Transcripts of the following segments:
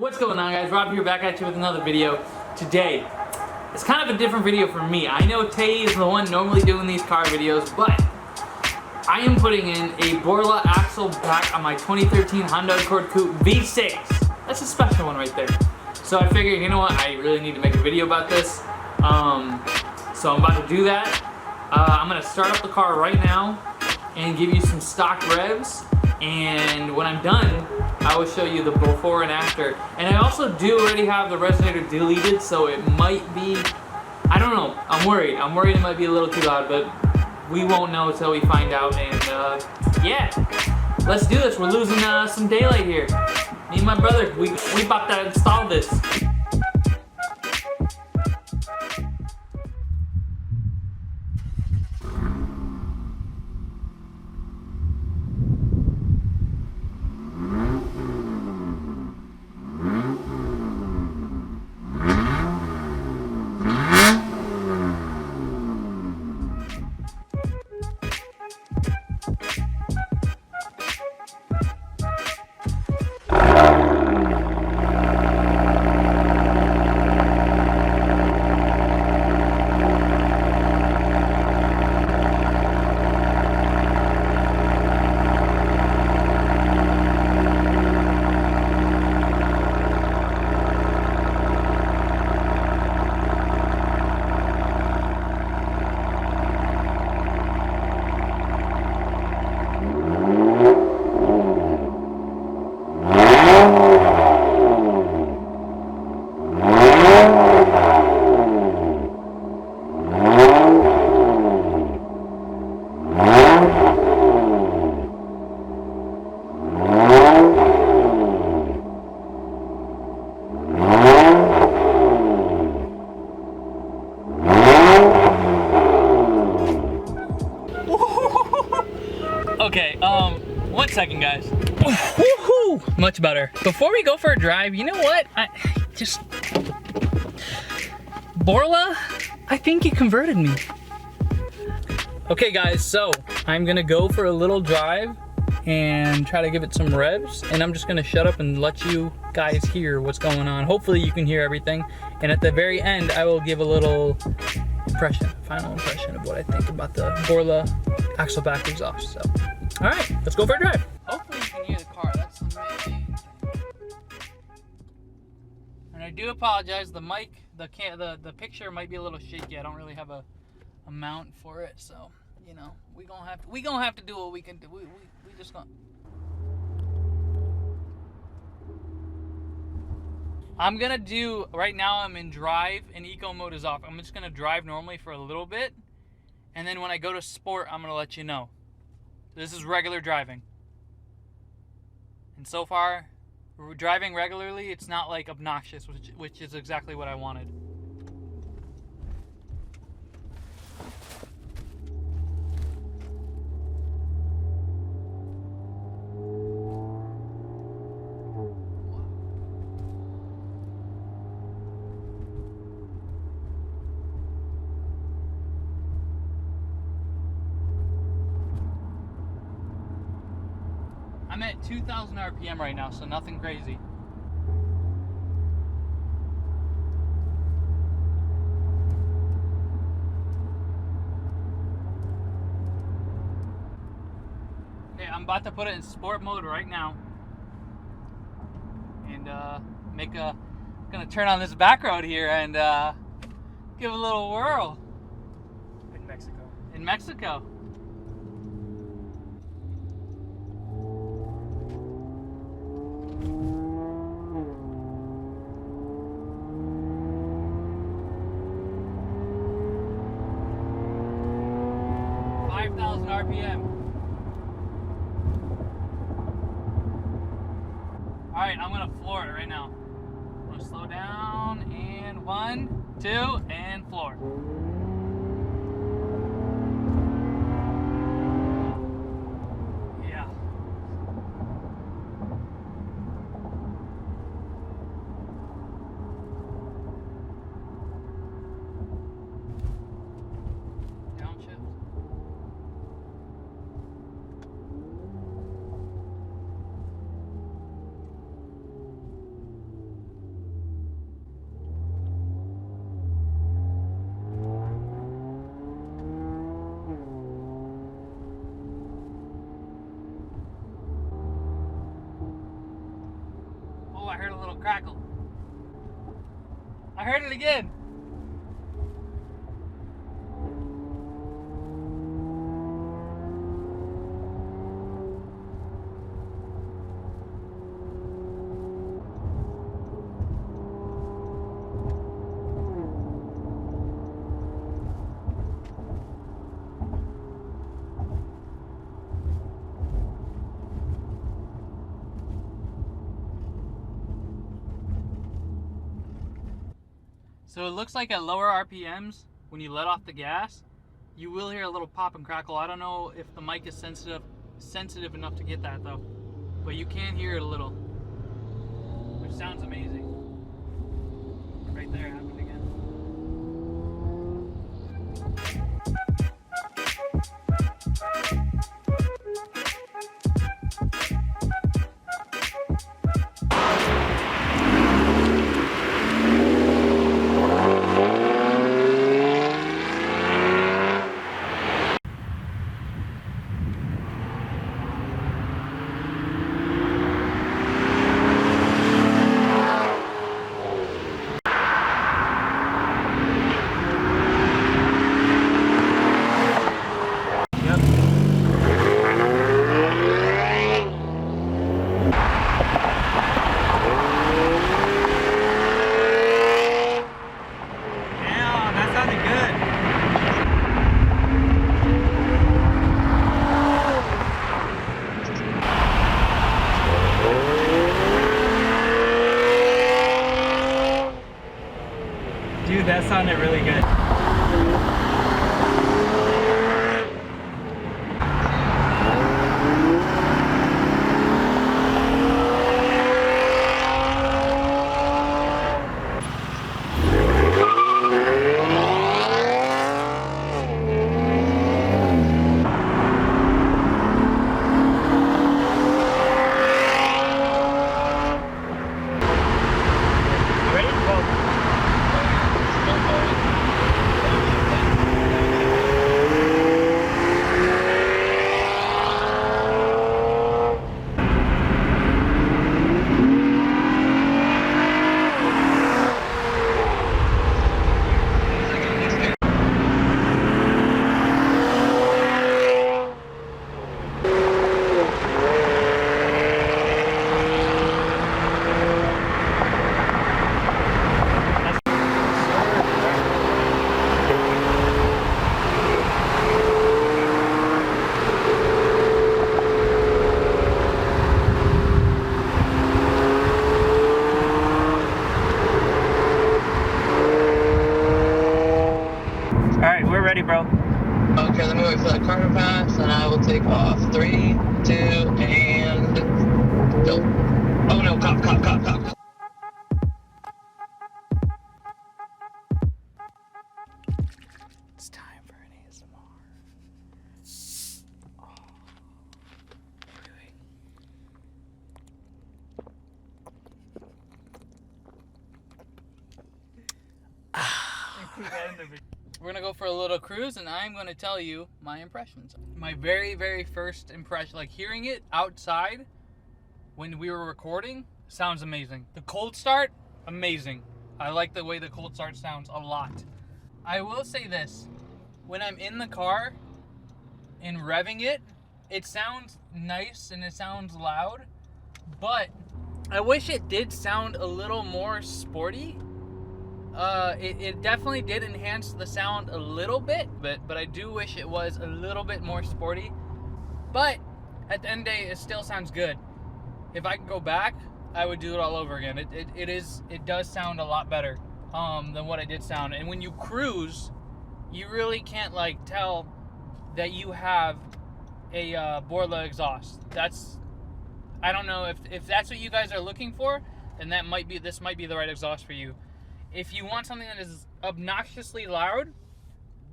What's going on, guys? Rob here, back at you with another video. Today, it's kind of a different video for me. I know Tay is the one normally doing these car videos, but I am putting in a Borla Axleback on my 2013 Honda Accord Coupe V6. That's a special one right there. So I figured, you know what, I really need to make a video about this. So I'm about to do that. I'm going to start up the car right now and give you some stock revs. And when I'm done, I will show you the before and after. And I also do already have the resonator deleted, so it might be, I don't know, I'm worried. I'm worried it might be a little too loud, but we won't know until we find out. And yeah, let's do this. We're losing some daylight here. Me and my brother, we about to install this. Okay, 1 second, guys. Woohoo! Much better. Before we go for a drive, you know what? Borla, I think he converted me. Okay, guys, so I'm gonna go for a little drive and try to give it some revs, and I'm just gonna shut up and let you guys hear what's going on. Hopefully you can hear everything, and at the very end, I will give a little final impression of what I think about the Borla Axleback exhaust. So, all right, let's go for a drive. Hopefully you can hear the car. That's amazing. And I do apologize. The mic, the picture might be a little shaky. I don't really have a mount for it, so you know we gonna have to do what we can do. We just gonna. I'm gonna do, right now I'm in drive and eco mode is off. I'm just gonna drive normally for a little bit, and then when I go to sport, I'm gonna let you know. This is regular driving. And so far, driving regularly, it's not like obnoxious, which is exactly what I wanted. I'm at 2,000 RPM right now, so nothing crazy. Okay, I'm about to put it in sport mode right now. And gonna turn on this back road here and give a little whirl. In Mexico. In Mexico. RPM. Alright, I'm gonna floor it right now. I'm gonna slow down and 1, 2, and floor. Yeah. Downshift. I heard a little crackle. I heard it again. So it looks like at lower RPMs, when you let off the gas, you will hear a little pop and crackle. I don't know if the mic is sensitive enough to get that though, but you can hear it a little, which sounds amazing. Right there, happened again. Dude, that sounded really good. Ready, bro. Okay, let me wait for that car to pass, and I will take off. 3, 2, and go. Oh no, cop. It's time for an ASMR. Oh, really? We're gonna go for a little cruise, and I'm gonna tell you my impressions. My very, very first impression, like hearing it outside when we were recording, sounds amazing. The cold start, amazing. I like the way the cold start sounds a lot. I will say this, when I'm in the car and revving it, it sounds nice and it sounds loud, but I wish it did sound a little more sporty. It definitely did enhance the sound a little bit, but I do wish it was a little bit more sporty. But at the end of the day, it still sounds good. If I could go back, I would do it all over again. It does sound a lot better than what it did sound. And when you cruise, you really can't like tell that you have a Borla exhaust. I don't know if that's what you guys are looking for, then this might be the right exhaust for you. If you want something that is obnoxiously loud,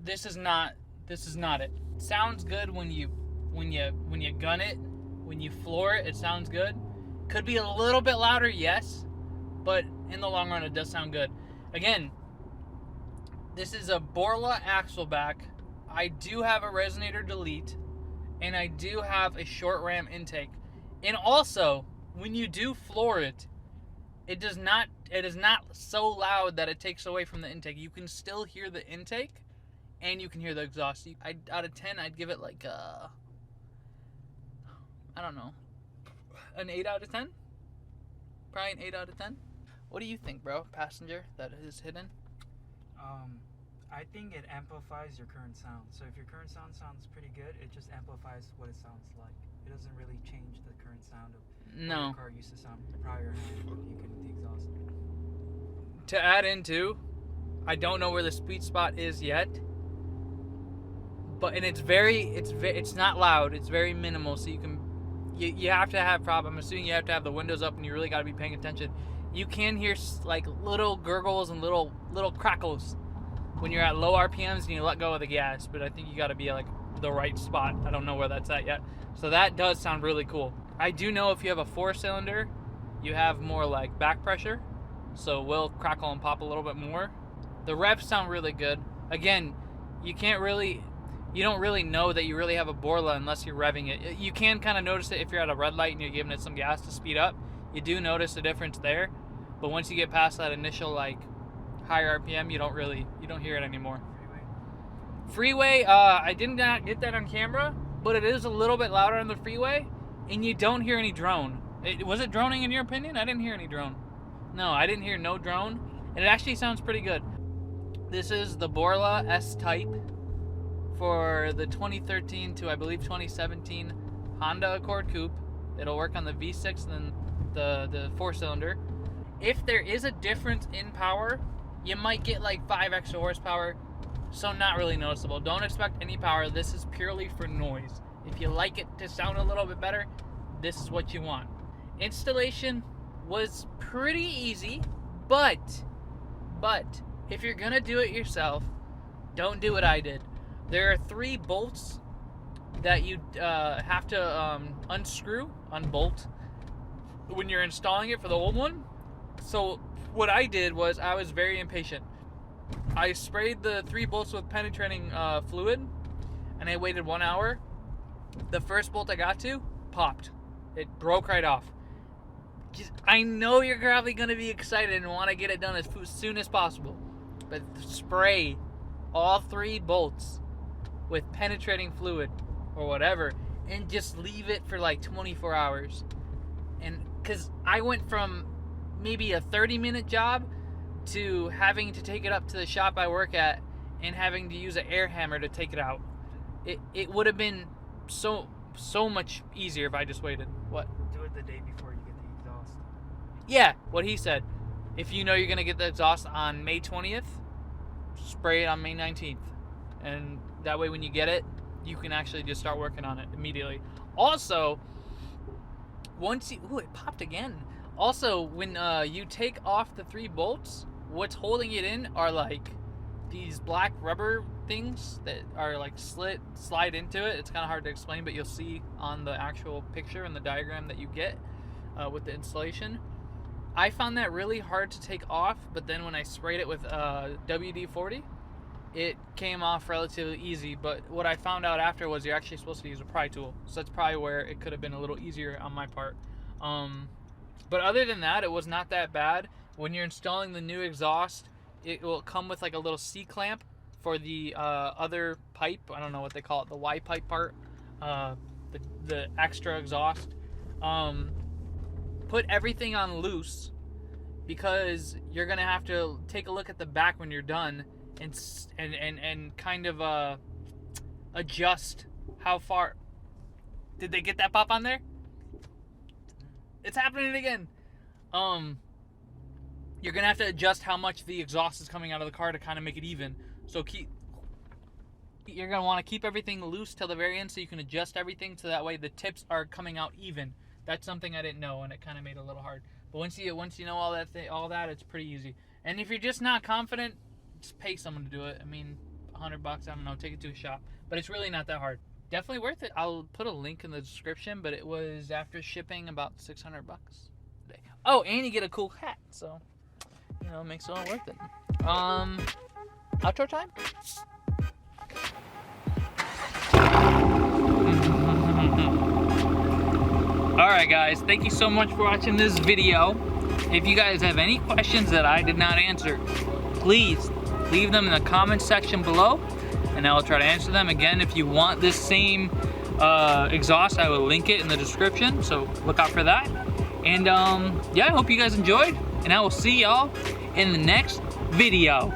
this is not it. It sounds good when you gun it, when you floor it, it sounds good. Could be a little bit louder, yes, but in the long run it does sound good. Again, this is a Borla Axleback. I do have a resonator delete, and I do have a short ram intake. And also, when you do floor it, it is not so loud that it takes away from the intake. You can still hear the intake, and you can hear the exhaust. Out of 10, I'd give it like I don't know, an 8 out of 10. Probably an 8 out of 10. What do you think, bro? Passenger that is hidden. I think it amplifies your current sound. So if your current sound sounds pretty good, it just amplifies what it sounds like. It doesn't really change the current sound of what your car used to sound prior to you getting the exhaust. To add into, I don't know where the sweet spot is yet, but it's not loud. It's very minimal, so you have to have I'm assuming you have to have the windows up, and you really got to be paying attention. You can hear like little gurgles and little crackles when you're at low RPMs and you let go of the gas, but I think you got to be at like the right spot. I don't know where that's at yet. So that does sound really cool. I do know if you have a 4-cylinder, you have more like back pressure, so it will crackle and pop a little bit more. The revs sound really good. Again, you don't really know that you really have a Borla unless you're revving it. You can kind of notice it if you're at a red light and you're giving it some gas to speed up. You do notice a difference there, but once you get past that initial like higher RPM, you don't hear it anymore. Freeway, I did not get that on camera, but it is a little bit louder on the freeway, and you don't hear any drone. Was it droning in your opinion? I didn't hear any drone. No, I didn't hear no drone, and it actually sounds pretty good. This is the Borla S-Type for the 2013 to I believe 2017 Honda Accord Coupe. It'll work on the V6 and then the 4-cylinder. If there is a difference in power, you might get like 5 extra horsepower, so not really noticeable. Don't expect any power. This is purely for noise. If you like it to sound a little bit better, this is what you want. Installation was pretty easy, but if you're gonna do it yourself, don't do what I did. There are 3 bolts that you have to unbolt when you're installing it for the old one. So what I did was I was very impatient. I sprayed the 3 bolts with penetrating fluid, and I waited 1 hour. The first bolt I got to popped. It broke right off. I know you're probably going to be excited and want to get it done as soon as possible, but spray all 3 bolts with penetrating fluid or whatever, and just leave it for like 24 hours. And because I went from maybe a 30-minute job to having to take it up to the shop I work at and having to use an air hammer to take it out. It would have been so much easier if I just waited. What? Do it the day before you get the exhaust. Yeah, what he said. If you know you're going to get the exhaust on May 20th, spray it on May 19th. And that way when you get it, you can actually just start working on it immediately. Also, it popped again. Also, when you take off the 3 bolts, what's holding it in are like these black rubber things that are like slide into it. It's kind of hard to explain, but you'll see on the actual picture and the diagram that you get with the installation. I found that really hard to take off, but then when I sprayed it with WD-40, it came off relatively easy. But what I found out after was you're actually supposed to use a pry tool, so that's probably where it could have been a little easier on my part. But other than that, it was not that bad. When you're installing the new exhaust, it will come with like a little C-clamp for the other pipe. I don't know what they call it, the Y-pipe part, the extra exhaust. Put everything on loose, because you're gonna have to take a look at the back when you're done and kind of adjust how far. Did they get that pop on there? It's happening again. You're gonna have to adjust how much the exhaust is coming out of the car to kind of make it even. So you're gonna want to keep everything loose till the very end, so you can adjust everything so that way the tips are coming out even. That's something I didn't know, and it kind of made it a little hard. But once you know all that, it's pretty easy. And if you're just not confident, just pay someone to do it. I mean, $100, I don't know, take it to a shop. But it's really not that hard. Definitely worth it. I'll put a link in the description, but it was after shipping about $600 a day. Oh, and you get a cool hat, so you know, it makes it all worth it. Outro time? Alright guys, thank you so much for watching this video. if you guys have any questions that I did not answer, please leave them in the comment section below, and I will try to answer them. Again, if you want this same exhaust, I will link it in the description, so look out for that. And yeah, I hope you guys enjoyed, and I will see y'all in the next video.